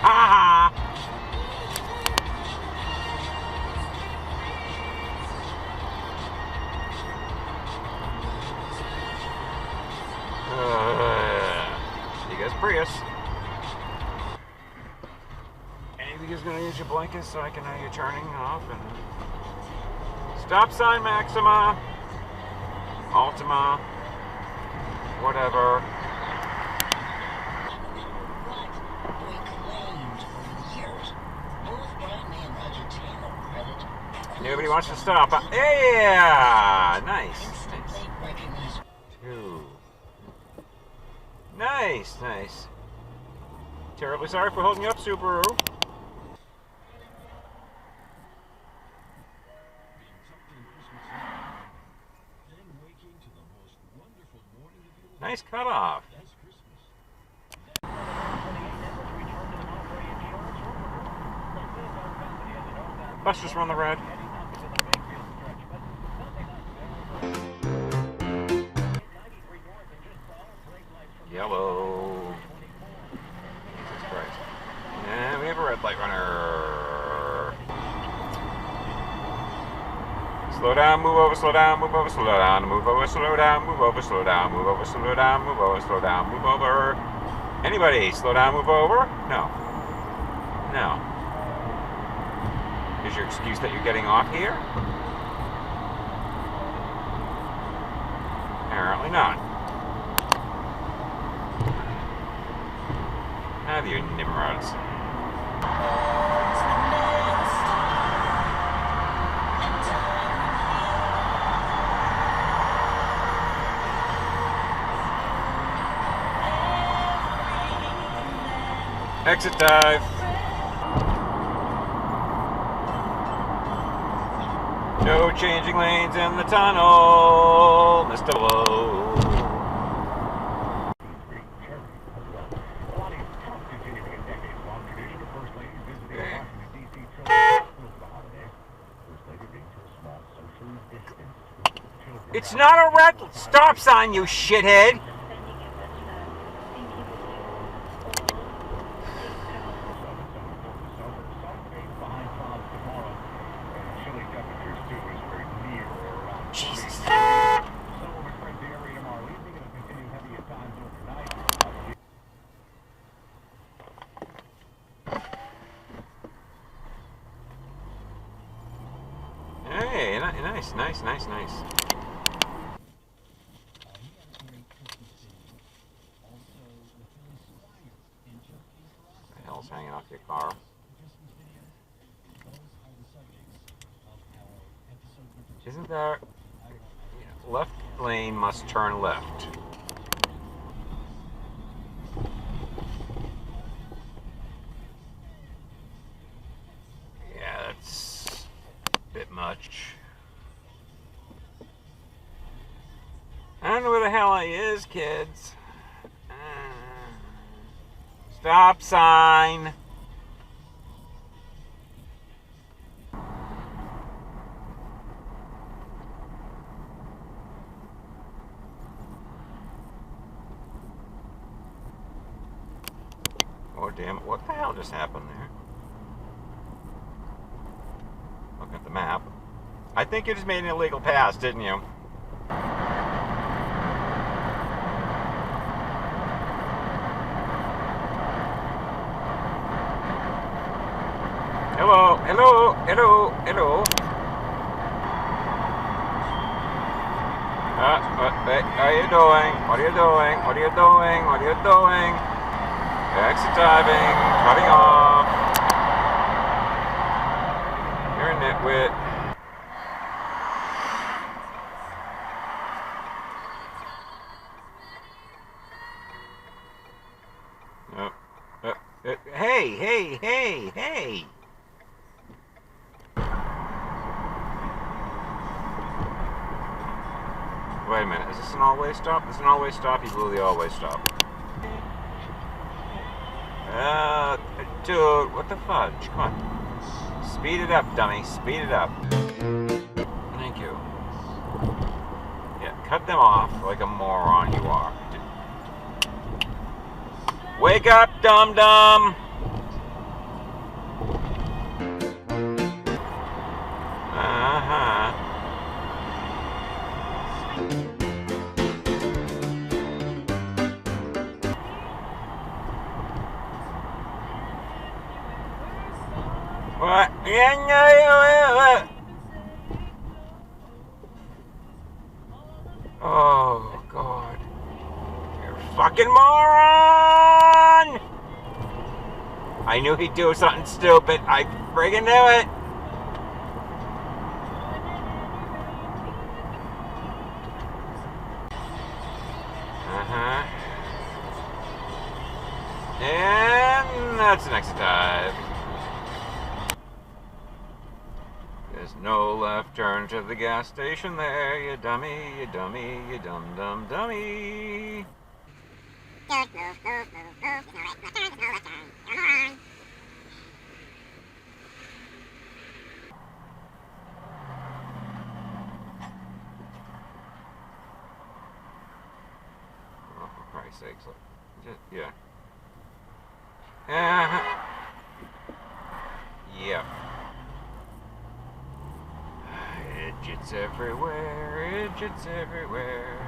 Ha ha! You guys Prius. Any of you guys gonna use your blankets so I can know you're turning off and stop sign Maxima, Ultima, whatever. Nobody wants to stop. Yeah, nice. Two. Nice. Terribly sorry for holding you up, Subaru. Nice cutoff. Bus just run the red. Yellow. Jesus Christ. And we have a red light runner. Slow down, move over, slow down, move over, slow down, move over, slow down, move over, slow down, move over, slow down, move over, slow down, move over. Anybody, slow down, move over? No. Is your excuse that you're getting off here? Apparently not. Have you, Nimrods? Exit dive. No changing lanes in the tunnel, Mr. Lowe. It's not a red stop sign, you shithead! Jesus. Hey, nice. What the hell's hanging off your car? Isn't there... Left lane must turn left. Yeah, that's a bit much. I don't know where the hell he is, kids. Stop sign. Oh, damn it. What the hell just happened there? Look at the map. I think you just made an illegal pass, didn't you? Hello. What are you doing? Exit diving, cutting off. You're a nitwit. Hey! Wait a minute, is this an all-way stop? This is an all-way stop? You blew the all-way stop. Dude, what the fudge? Come on. Speed it up, dummy. Speed it up. Thank you. Yeah, cut them off like a moron you are. Wake up, dum-dum! Oh, God. You're a fucking moron! I knew he'd do something stupid. I friggin' knew it. Uh-huh. And that's an exit dive. There's no left turn to the gas station there, you dummy, you dummy, you dum-dum dummy. Move, move, move, move, move. There's no left turn, there's no left turn. You're a moron. Oh, for Christ's sakes. Just, yeah. Uh-huh. Yep. Idiots everywhere, idiots everywhere.